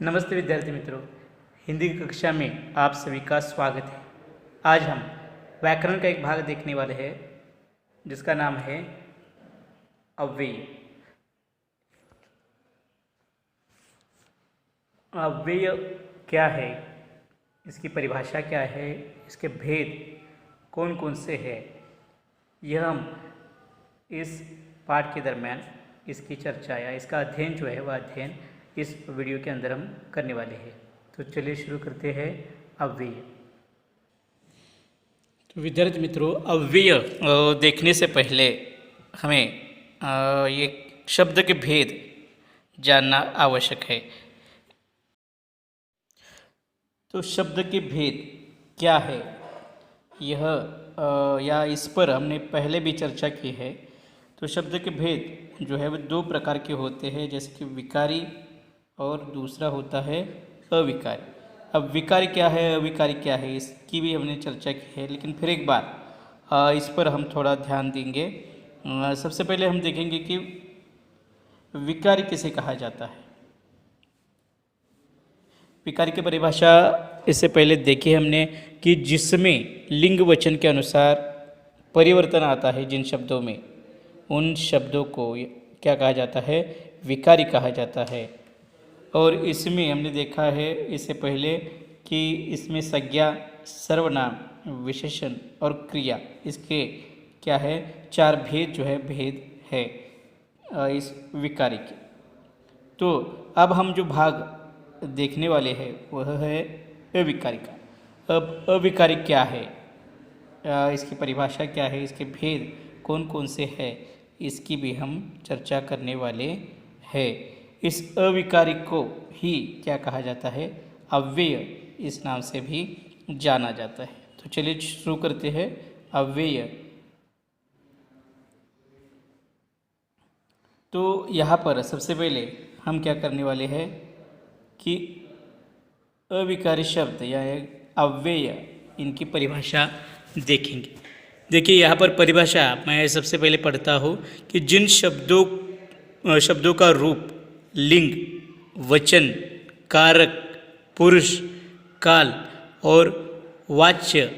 नमस्ते विद्यार्थी मित्रों, हिंदी की कक्षा में आप सभी का स्वागत है। आज हम व्याकरण का एक भाग देखने वाले हैं जिसका नाम है अव्यय। अव्यय क्या है, इसकी परिभाषा क्या है, इसके भेद कौन कौन से हैं, यह हम इस पाठ के दरम्यान इसकी चर्चा या इसका अध्ययन जो है वह अध्ययन इस वीडियो के अंदर हम करने वाले हैं। तो चलिए शुरू करते हैं अव्यय। तो विद्यार्थी मित्रों, अव्यय देखने से पहले हमें ये शब्द के भेद जानना आवश्यक है। तो शब्द के भेद क्या है, यह या इस पर हमने पहले भी चर्चा की है। तो शब्द के भेद जो है वो दो प्रकार के होते हैं, जैसे कि विकारी और दूसरा होता है अविकारी। अब विकारी क्या है, अविकारी क्या है, इसकी भी हमने चर्चा की है, लेकिन फिर एक बार इस पर हम थोड़ा ध्यान देंगे। सबसे पहले हम देखेंगे कि विकारी किसे कहा जाता है। विकारी की परिभाषा इससे पहले देखी हमने कि जिसमें लिंग वचन के अनुसार परिवर्तन आता है, जिन शब्दों में, उन शब्दों को क्या कहा जाता है, विकारी कहा जाता है। और इसमें हमने देखा है इससे पहले कि इसमें संज्ञा, सर्वनाम, विशेषण और क्रिया, इसके क्या है, चार भेद जो है भेद है इस विकारी के। तो अब हम जो भाग देखने वाले हैं वह है अविकारी का। अब अविकारी क्या है, इसकी परिभाषा क्या है, इसके भेद कौन कौन से हैं, इसकी भी हम चर्चा करने वाले हैं। इस अविकारी को ही क्या कहा जाता है, अव्यय इस नाम से भी जाना जाता है। तो चलिए शुरू करते हैं अव्यय। तो यहाँ पर सबसे पहले हम क्या करने वाले हैं कि अविकारी शब्द या अव्यय, इनकी परिभाषा देखेंगे। देखिए यहाँ पर परिभाषा मैं सबसे पहले पढ़ता हूँ कि जिन शब्दों का रूप, लिंग, वचन, कारक, पुरुष, काल और वाच्य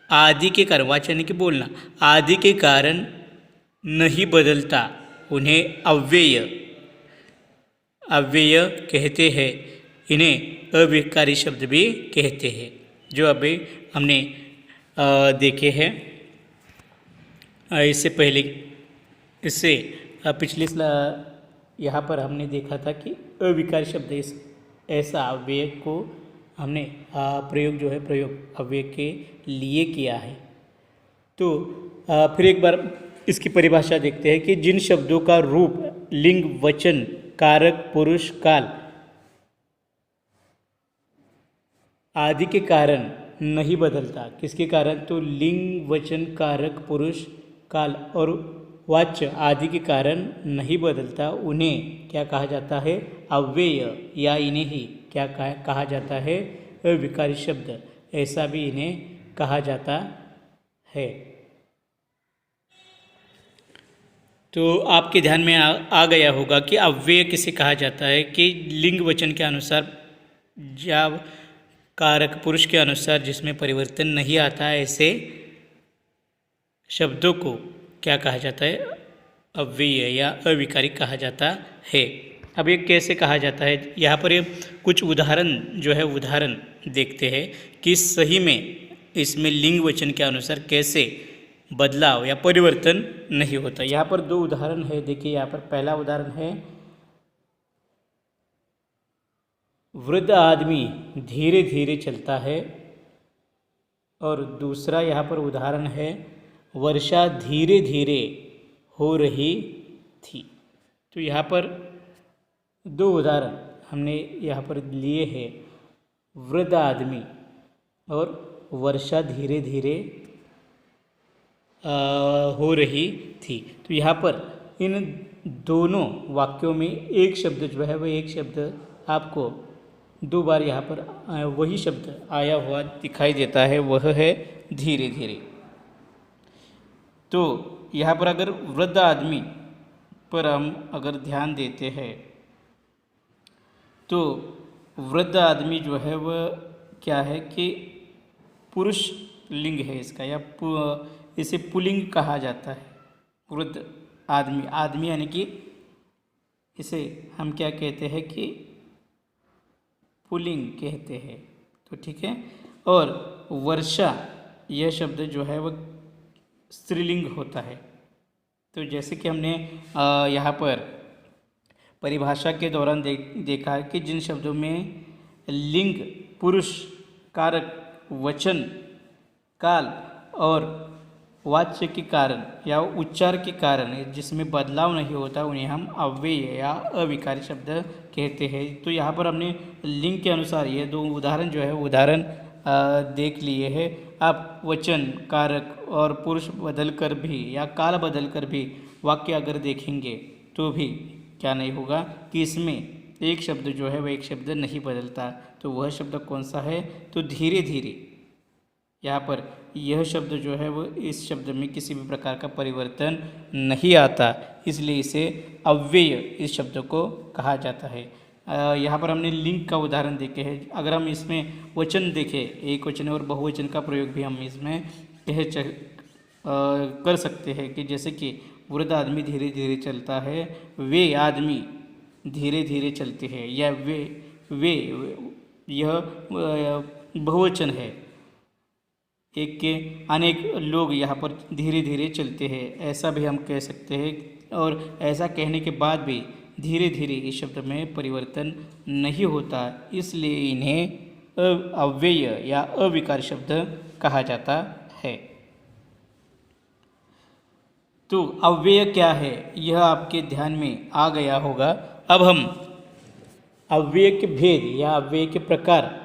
आदि के कारण, वाच्य यानी कि बोलना, आदि के कारण नहीं बदलता, उन्हें अव्यय कहते हैं। इन्हें अविकारी शब्द भी कहते हैं, जो अभी हमने देखे हैं। इससे पहले इससे पिछले यहाँ पर हमने देखा था कि अविकारी शब्द ऐसा अव्यय को हमने प्रयोग जो है प्रयोग अव्यय के लिए किया है। तो फिर एक बार इसकी परिभाषा देखते हैं कि जिन शब्दों का रूप, लिंग, वचन, कारक, पुरुष, काल आदि के कारण नहीं बदलता। किसके कारण, तो लिंग, वचन, कारक, पुरुष, काल और वाच्य आदि के कारण नहीं बदलता, उन्हें क्या कहा जाता है, अव्यय, या इन्हें ही क्या कहा जाता है, अविकारी शब्द, ऐसा भी इन्हें कहा जाता है। तो आपके ध्यान में आ गया होगा कि अव्यय किसे कहा जाता है कि लिंग वचन के अनुसार या कारक पुरुष के अनुसार जिसमें परिवर्तन नहीं आता, ऐसे शब्दों को क्या कहा जाता है, अव्यय या अविकारी कहा जाता है। अब ये कैसे कहा जाता है, यहाँ पर ये कुछ उदाहरण जो है उदाहरण देखते हैं कि सही में इसमें लिंग वचन के अनुसार कैसे बदलाव या परिवर्तन नहीं होता। यहाँ पर दो उदाहरण है। देखिए यहाँ पर पहला उदाहरण है, वृद्ध आदमी धीरे धीरे चलता है, और दूसरा यहाँ पर उदाहरण है, वर्षा धीरे धीरे हो रही थी। तो यहाँ पर दो उदाहरण हमने यहाँ पर लिए हैं, वृद्ध आदमी और वर्षा धीरे धीरे हो रही थी। तो यहाँ पर इन दोनों वाक्यों में एक शब्द जो है वह एक शब्द आपको दो बार यहाँ पर वही शब्द आया हुआ दिखाई देता है, वह है धीरे धीरे। तो यहाँ पर अगर वृद्ध आदमी पर हम अगर ध्यान देते हैं तो वृद्ध आदमी जो है वह क्या है कि पुरुष लिंग है इसका, या इसे पुल्लिंग कहा जाता है। वृद्ध आदमी, आदमी यानी कि इसे हम क्या कहते हैं कि पुल्लिंग कहते हैं। तो ठीक है। और वर्षा यह शब्द जो है वह स्त्रीलिंग होता है। तो जैसे कि हमने यहाँ पर परिभाषा के दौरान देखा है कि जिन शब्दों में लिंग, पुरुष, कारक, वचन, काल और वाच्य के कारण या उच्चार के कारण जिसमें बदलाव नहीं होता उन्हें हम अव्यय या अविकारी शब्द कहते हैं। तो यहाँ पर हमने लिंग के अनुसार ये दो उदाहरण जो है उदाहरण देख लिए हैं। आप वचन, कारक और पुरुष बदल कर भी या काल बदल कर भी वाक्य अगर देखेंगे तो भी क्या नहीं होगा कि इसमें एक शब्द जो है वह एक शब्द नहीं बदलता। तो वह शब्द कौन सा है? तो धीरे धीरे यहाँ पर यह शब्द जो है वो इस शब्द में किसी भी प्रकार का परिवर्तन नहीं आता, इसलिए इसे अव्यय इस शब्द को कहा जाता है। यहाँ पर हमने लिंग का उदाहरण देखे हैं। अगर हम इसमें वचन देखें, एक वचन और बहुवचन का प्रयोग भी हम इसमें कर सकते हैं कि जैसे कि वृद्ध आदमी धीरे धीरे चलता है, वे आदमी धीरे धीरे चलते हैं, या वे यह बहुवचन है। एक के अनेक लोग यहाँ पर धीरे धीरे चलते हैं, ऐसा भी हम कह सकते हैं। और ऐसा कहने के बाद भी धीरे धीरे इस शब्द में परिवर्तन नहीं होता, इसलिए इन्हें अव्यय या अविकार शब्द कहा जाता है। तो अव्यय क्या है यह आपके ध्यान में आ गया होगा। अब हम अव्यय के भेद या अव्यय के प्रकार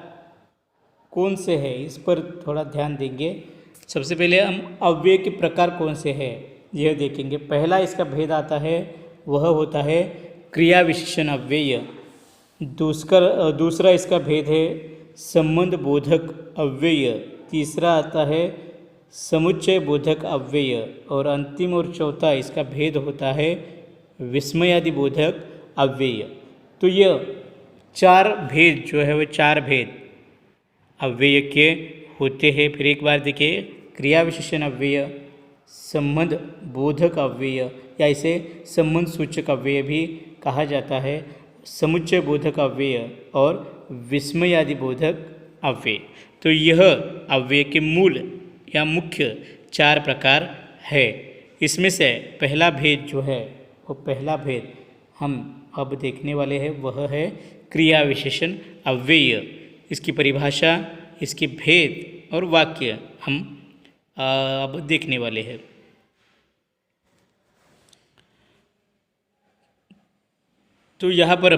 कौन से हैं इस पर थोड़ा ध्यान देंगे। सबसे पहले हम अव्यय के प्रकार कौन से हैं यह देखेंगे। पहला इसका भेद आता है वह होता है क्रिया विशेषण अव्यय। दूसरा इसका भेद है संबंध बोधक अव्यय। तीसरा आता है समुच्चय बोधक अव्यय। और अंतिम और चौथा इसका भेद होता है विस्मयादि बोधक अव्यय। तो यह चार भेद जो है वह चार भेद अव्यय के होते हैं। फिर एक बार देखिए, क्रिया विशेषण अव्यय, संबंध बोधक अव्यय या इसे संबंध सूचक अव्यय भी कहा जाता है, समुच्चय बोधक अव्यय और विस्मयादि बोधक अव्यय। तो यह अव्यय के मूल या मुख्य चार प्रकार है। इसमें से पहला भेद जो है वो पहला भेद हम अब देखने वाले हैं वह है क्रिया विशेषण अव्यय। इसकी परिभाषा, इसके भेद और वाक्य हम अब देखने वाले हैं। तो यहाँ पर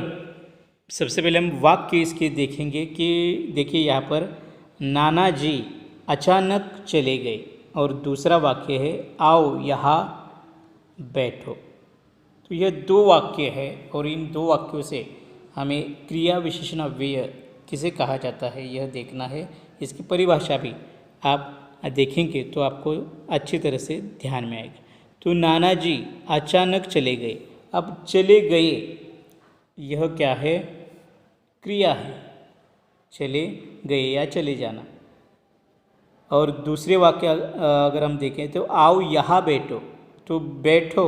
सबसे पहले हम वाक्य इसके देखेंगे कि देखिए यहाँ पर नाना जी अचानक चले गए, और दूसरा वाक्य है आओ यहाँ बैठो। तो यह दो वाक्य है और इन दो वाक्यों से हमें क्रिया विशेषण अव्यय किसे कहा जाता है यह देखना है। इसकी परिभाषा भी आप देखेंगे तो आपको अच्छी तरह से ध्यान में आएगा। तो नाना जी अचानक चले गए। अब चले गए यह क्या है? क्रिया है, चले गए या चले जाना। और दूसरे वाक्य अगर हम देखें तो आओ यहाँ बैठो, तो बैठो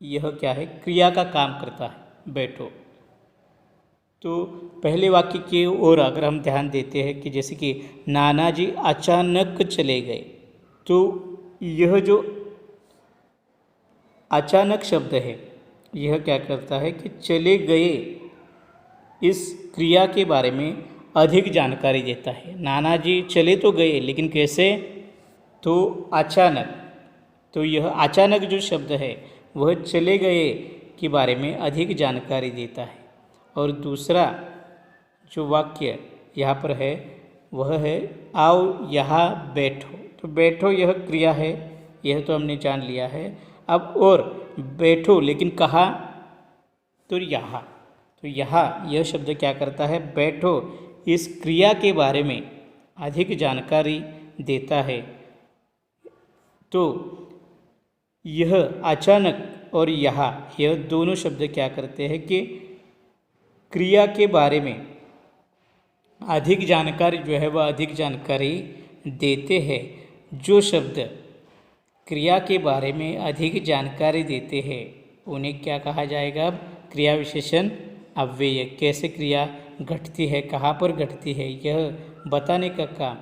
यह क्या है? क्रिया का काम करता है, बैठो। तो पहले वाक्य की ओर अगर हम ध्यान देते हैं कि जैसे कि नाना जी अचानक चले गए, तो यह जो अचानक शब्द है यह क्या करता है कि चले गए इस क्रिया के बारे में अधिक जानकारी देता है। नाना जी चले तो गए लेकिन कैसे? तो अचानक। तो यह अचानक जो शब्द है वह चले गए के बारे में अधिक जानकारी देता है। और दूसरा जो वाक्य यहाँ पर है वह है आओ यहाँ बैठो। तो बैठो यह क्रिया है, यह तो हमने जान लिया है। अब और बैठो लेकिन कहाँ? तो यहाँ। तो यहाँ यह शब्द क्या करता है? बैठो इस क्रिया के बारे में अधिक जानकारी देता है। तो यह अचानक और यहाँ यह दोनों शब्द क्या करते हैं कि क्रिया के बारे में अधिक जानकारी जो है वह अधिक जानकारी देते हैं। जो शब्द क्रिया के बारे में अधिक जानकारी देते हैं उन्हें क्या कहा जाएगा? अब क्रिया विशेषण अव्यय। कैसे क्रिया घटती है, कहाँ पर घटती है, यह बताने का काम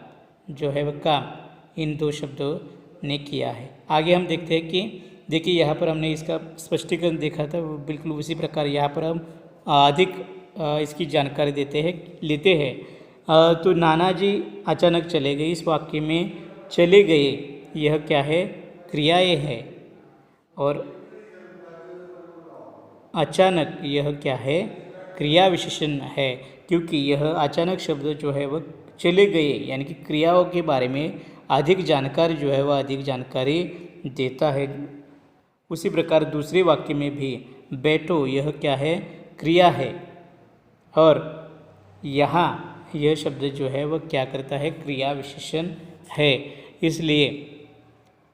जो है वह काम इन दो शब्दों ने किया है। आगे हम देखते हैं कि देखिए यहाँ पर हमने इसका स्पष्टीकरण देखा था, वो बिल्कुल उसी प्रकार यहाँ पर हम अधिक इसकी जानकारी लेते हैं। तो नाना जी अचानक चले गए, इस वाक्य में चले गए यह क्या है? क्रियाएं है। और अचानक यह क्या है? क्रिया विशेषण है, क्योंकि यह अचानक शब्द जो है वह चले गए यानी कि क्रियाओं के बारे में अधिक जानकारी जो है वह अधिक जानकारी देता है। उसी प्रकार दूसरे वाक्य में भी बैठो यह क्या है? क्रिया है। और यहाँ यह शब्द जो है वह क्या करता है? क्रिया विशेषण है। इसलिए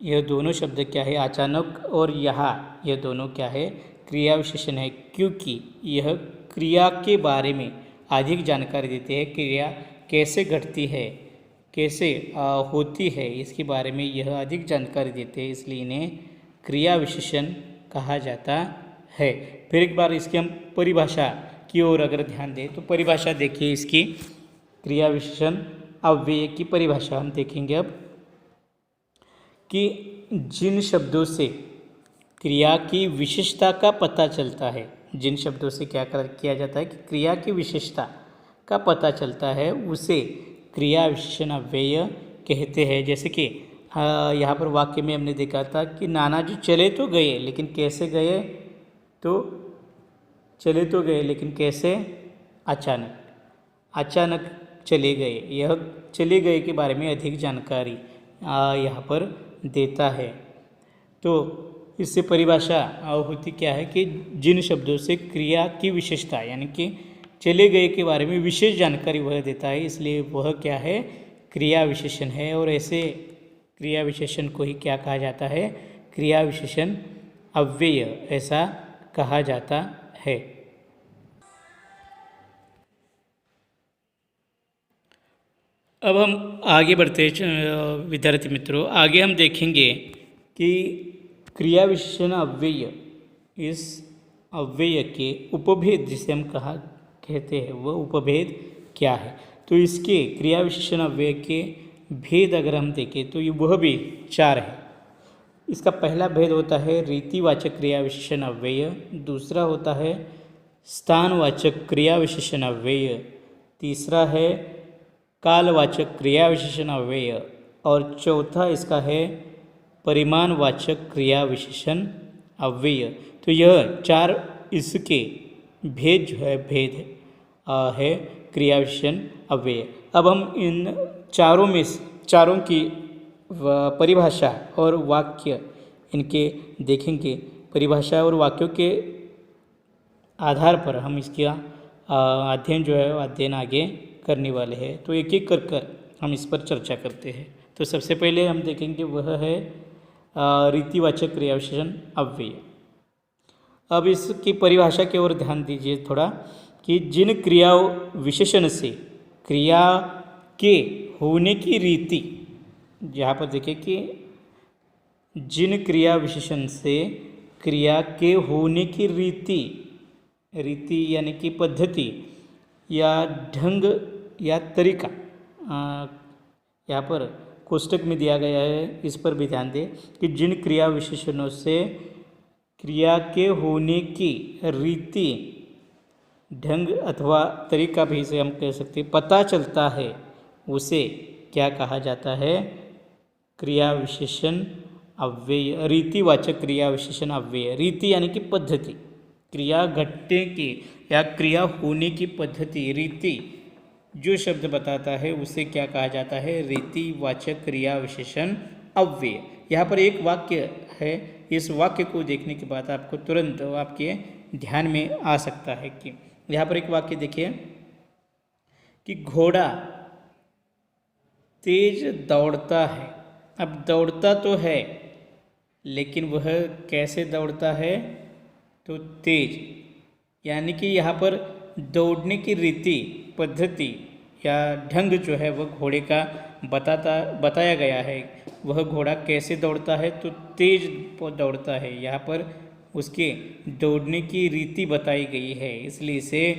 यह दोनों शब्द क्या है? अचानक और यहाँ यह दोनों क्या है? क्रिया विशेषण है, क्योंकि यह क्रिया के बारे में अधिक जानकारी देते हैं। क्रिया कैसे घटती है, कैसे होती है, इसके बारे में यह अधिक जानकारी देते हैं, इसलिए इन्हें क्रिया विशेषण कहा जाता है। फिर एक बार इसकी हम परिभाषा की ओर अगर ध्यान दें तो परिभाषा देखिए इसकी, क्रिया विशेषण अव्यय की परिभाषा हम देखेंगे अब कि जिन शब्दों से क्रिया की विशेषता का पता चलता है, जिन शब्दों से क्या किया जाता है कि क्रिया की विशेषता का पता चलता है उसे क्रिया विशेषण अव्यय कहते हैं। जैसे कि यहाँ पर वाक्य में हमने देखा था कि नाना जी चले तो गए लेकिन कैसे गए? तो चले तो गए लेकिन कैसे? अचानक। अचानक चले गए, यह चले गए के बारे में अधिक जानकारी यहाँ पर देता है। तो इससे परिभाषा होती क्या है कि जिन शब्दों से क्रिया की विशेषता यानी कि चले गए के बारे में विशेष जानकारी वह देता है, इसलिए वह क्या है? क्रिया विशेषण है। और ऐसे क्रिया विशेषण को ही क्या कहा जाता है? क्रिया विशेषण अव्यय ऐसा कहा जाता है। अब हम आगे बढ़ते हैं विद्यार्थी मित्रों, आगे हम देखेंगे कि क्रिया विशेषण अव्यय, इस अव्यय के उपभेद जिसे हम कहते हैं वह उपभेद क्या है? तो इसके क्रिया विशेषण अव्यय के भेद अगर हम देखें तो ये वह भी 4 है। इसका पहला भेद होता है रीतिवाचक क्रिया विशेषण अव्यय, दूसरा होता है स्थानवाचक क्रिया विशेषण अव्यय, तीसरा है कालवाचक क्रिया विशेषण अव्यय और चौथा इसका है परिमाणवाचक क्रिया विशेषण अव्यय। तो यह 4 इसके भेद जो है है क्रिया विशेषण अव्यय। अब हम इन चारों की परिभाषा और वाक्य इनके देखेंगे। परिभाषा और वाक्यों के आधार पर हम इसका अध्ययन जो है अध्ययन आगे करने वाले हैं। तो एक एक कर हम इस पर चर्चा करते हैं। तो सबसे पहले हम देखेंगे वह है रीतिवाचक क्रिया विशेषण अव्यय। अब इसकी परिभाषा की ओर ध्यान दीजिए थोड़ा कि जिन क्रिया विशेषण से क्रिया के होने की रीति, यहाँ पर देखिए कि जिन क्रिया विशेषण से क्रिया के होने की रीति यानी कि पद्धति या ढंग या तरीका यहाँ पर कोष्टक में दिया गया है, इस पर भी ध्यान दें कि जिन क्रिया विशेषणों से क्रिया के होने की रीति, ढंग अथवा तरीका भी इसे हम कह सकते हैं पता चलता है, उसे क्या कहा जाता है? क्रिया विशेषण अव्यय, रीतिवाचक क्रिया विशेषण अव्यय। रीति यानी कि पद्धति, क्रिया घटने की या क्रिया होने की पद्धति, रीति जो शब्द बताता है उसे क्या कहा जाता है? रीतिवाचक क्रिया विशेषण अव्यय। यहाँ पर एक वाक्य है, इस वाक्य को देखने के बाद आपको तुरंत आपके ध्यान में आ सकता है कि यहाँ पर एक वाक्य देखिए कि घोड़ा तेज दौड़ता है। अब दौड़ता तो है लेकिन वह कैसे दौड़ता है? तो तेज, यानी कि यहाँ पर दौड़ने की रीति, पद्धति या ढंग जो है वह घोड़े का बताया गया है। वह घोड़ा कैसे दौड़ता है, तो तेज दौड़ता है। यहाँ पर उसके दौड़ने की रीति बताई गई है, इसलिए इसे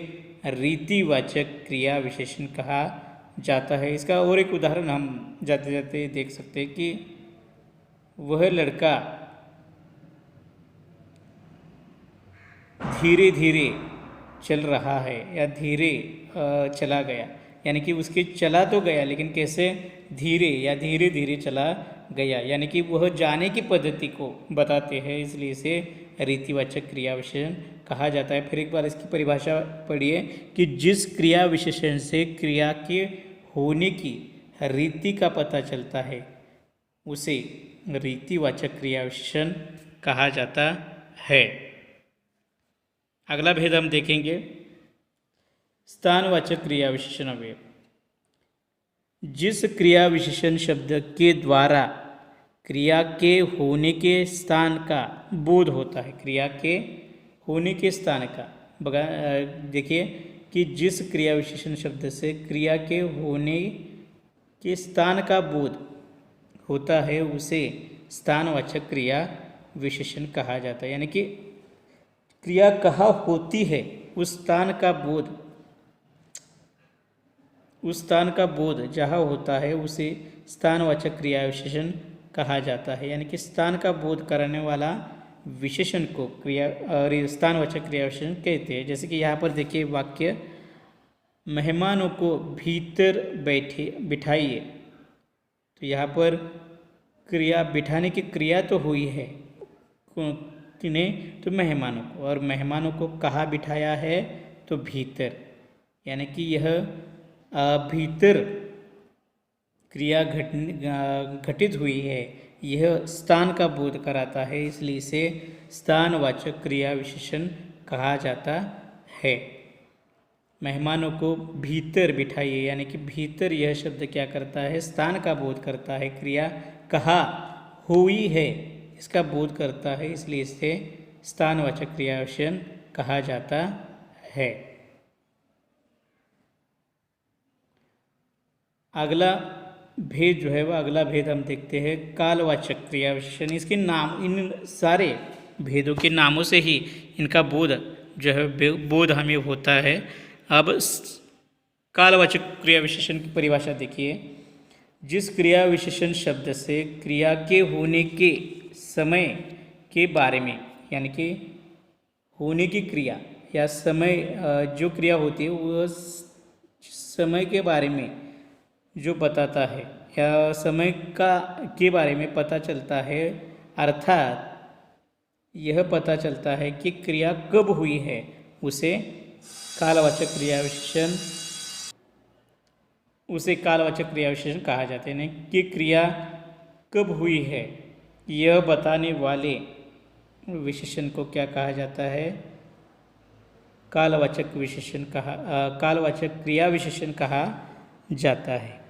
रीतिवाचक क्रिया विशेषण कहा जाता है। इसका और एक उदाहरण हम जाते जाते देख सकते हैं कि वह लड़का धीरे धीरे चल रहा है या धीरे चला गया, यानी कि उसके चला तो गया लेकिन कैसे, धीरे या धीरे धीरे चला गया, यानी कि वह जाने की पद्धति को बताते हैं, इसलिए इसे रीतिवाचक क्रिया विशेषण कहा जाता है। फिर एक बार इसकी परिभाषा पढ़िए कि जिस क्रिया विशेषण से क्रिया के होने की रीति का पता चलता है उसे रीतिवाचक क्रिया विशेषण कहा जाता है। अगला भेद हम देखेंगे स्थानवाचक क्रिया विशेषण अवयव। जिस क्रिया विशेषण शब्द के द्वारा क्रिया के होने के स्थान का बोध होता है, क्रिया के होने के स्थान का देखिए कि जिस क्रिया विशेषण शब्द से क्रिया के होने के स्थान का बोध होता है उसे स्थानवाचक क्रिया विशेषण कहा जाता है। यानी कि क्रिया कहाँ होती है उस स्थान का बोध जहाँ होता है उसे स्थानवाचक क्रिया विशेषण कहा जाता है। यानी कि स्थान का बोध कराने वाला विशेषण को स्थानवाचक क्रिया विशेषण कहते हैं। जैसे कि यहाँ पर देखिए वाक्य, मेहमानों को भीतर बिठाइए, तो यहाँ पर क्रिया बिठाने की क्रिया तो हुई है, किन्हें, तो मेहमानों को, और मेहमानों को कहाँ बिठाया है, तो भीतर, यानी कि यह भीतर क्रिया घटित हुई है, यह स्थान का बोध कराता है, इसलिए इसे स्थानवाचक क्रिया विशेषण कहा जाता है। मेहमानों को भीतर बिठाइए, यानी कि भीतर यह शब्द क्या करता है, स्थान का बोध करता है, क्रिया कहाँ हुई है इसका बोध करता है, इसलिए इसे स्थानवाचक क्रिया विशेषण कहा जाता है। अगला भेद जो है वह अगला भेद हम देखते हैं कालवाचक क्रिया विशेषण। इसके नाम, इन सारे भेदों के नामों से ही इनका बोध जो है बोध हमें होता है। अब कालवाचक क्रिया विशेषण की परिभाषा देखिए। जिस क्रिया विशेषण शब्द से क्रिया के होने के समय के बारे में, यानी कि होने की क्रिया या समय जो क्रिया होती है वह समय के बारे में जो बताता है या समय के बारे में पता चलता है, अर्थात यह पता चलता है कि क्रिया कब हुई है, उसे कालवाचक क्रिया विशेषण कहा जाता है। कि क्रिया कब हुई है यह बताने वाले विशेषण को क्या कहा जाता है, कालवाचक क्रिया विशेषण कहा जाता है।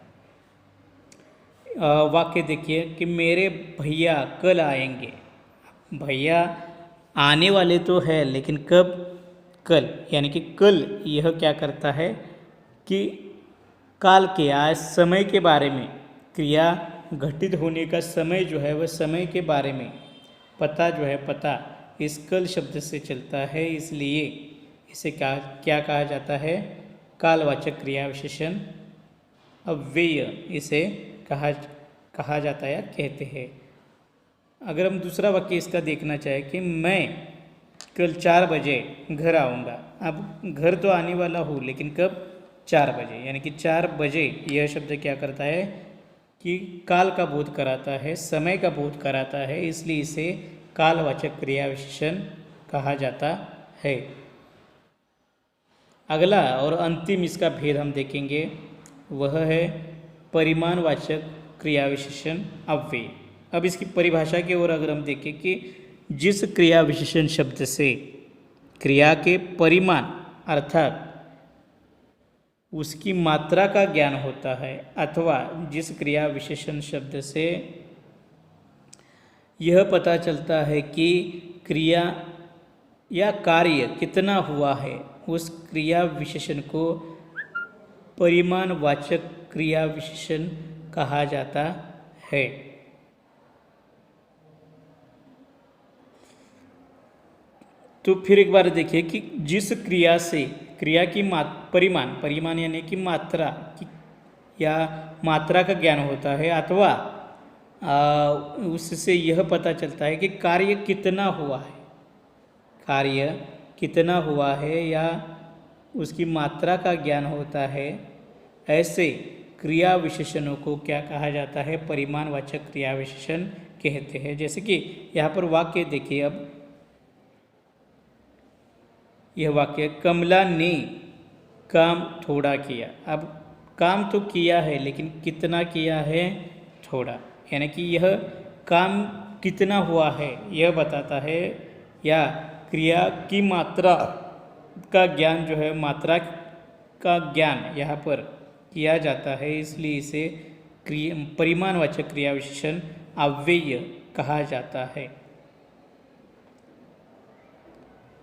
वाक्य देखिए कि मेरे भैया कल आएंगे। भैया आने वाले तो है लेकिन कब, कल, यानी कि कल यह क्या करता है कि काल के आज समय के बारे में, क्रिया घटित होने का समय जो है वह समय के बारे में पता जो है, पता इस कल शब्द से चलता है, इसलिए इसे क्या कहा जाता है, कालवाचक क्रिया विशेषण अव्यय इसे कहा जाता है या कहते हैं। अगर हम दूसरा वाक्य इसका देखना चाहें कि मैं कल 4 बजे घर आऊँगा। अब घर तो आने वाला हूँ लेकिन कब, 4 बजे, यानी कि 4 बजे यह शब्द क्या करता है कि काल का बोध कराता है, समय का बोध कराता है, इसलिए इसे कालवाचक क्रिया विशेषण कहा जाता है। अगला और अंतिम इसका भेद हम देखेंगे वह है परिमाणवाचक क्रिया विशेषण अव्यय। अब इसकी परिभाषा की ओर अगर हम देखें कि जिस क्रिया विशेषण शब्द से क्रिया के परिमाण अर्थात उसकी मात्रा का ज्ञान होता है, अथवा जिस क्रिया विशेषण शब्द से यह पता चलता है कि क्रिया या कार्य कितना हुआ है, उस क्रिया विशेषण को परिमाणवाचक क्रिया विशेषण कहा जाता है। तो फिर एक बार देखिए कि जिस क्रिया से क्रिया की परिमाण यानी कि मात्रा की या मात्रा का ज्ञान होता है अथवा उससे यह पता चलता है कि कार्य कितना हुआ है, कार्य कितना हुआ है या उसकी मात्रा का ज्ञान होता है, ऐसे क्रिया विशेषणों को क्या कहा जाता है? परिमाणवाचक क्रिया विशेषण कहते हैं। जैसे कि यहाँ पर वाक्य देखिए, अब यह वाक्य कमला ने काम थोड़ा किया। अब काम तो किया है लेकिन कितना किया है? थोड़ा। यानी कि यह काम कितना हुआ है यह बताता है, या क्रिया की मात्रा का ज्ञान जो है, मात्रा का ज्ञान यहाँ पर किया जाता है, इसलिए इसे परिमाणवाचक क्रिया विशेषण अव्यय कहा जाता है।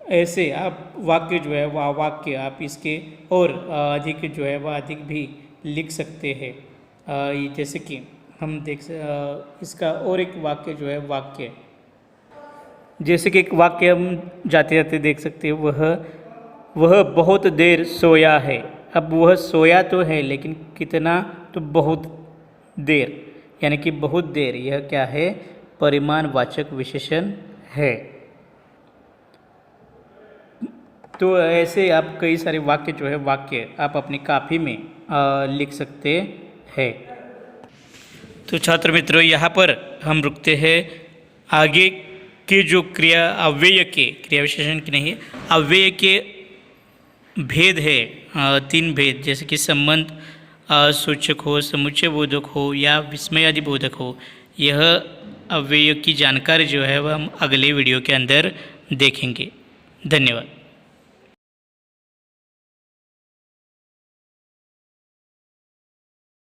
ऐसे आप वाक्य जो है वह वाक्य आप इसके और अधिक जो है वह अधिक भी लिख सकते हैं। जैसे कि हम इसका और एक वाक्य जो है वाक्य, जैसे कि एक वाक्य हम जाते जाते देख सकते हैं, वह बहुत देर सोया है। अब वह सोया तो है लेकिन कितना? तो बहुत देर, यानी कि बहुत देर, यह क्या है? परिमाणवाचक विशेषण है। तो ऐसे आप कई सारे वाक्य जो है वाक्य आप अपनी कॉपी में लिख सकते हैं। तो छात्र मित्रों, यहाँ पर हम रुकते हैं। आगे के जो क्रिया अव्यय के क्रिया विशेषण की नहीं, अव्यय के भेद है, 3 भेद, जैसे कि संबंध सूचक हो, समुच्चय बोधक हो या विस्मयादि बोधक हो। यह अव्यय की जानकारी जो है वह हम अगले वीडियो के अंदर देखेंगे। धन्यवाद।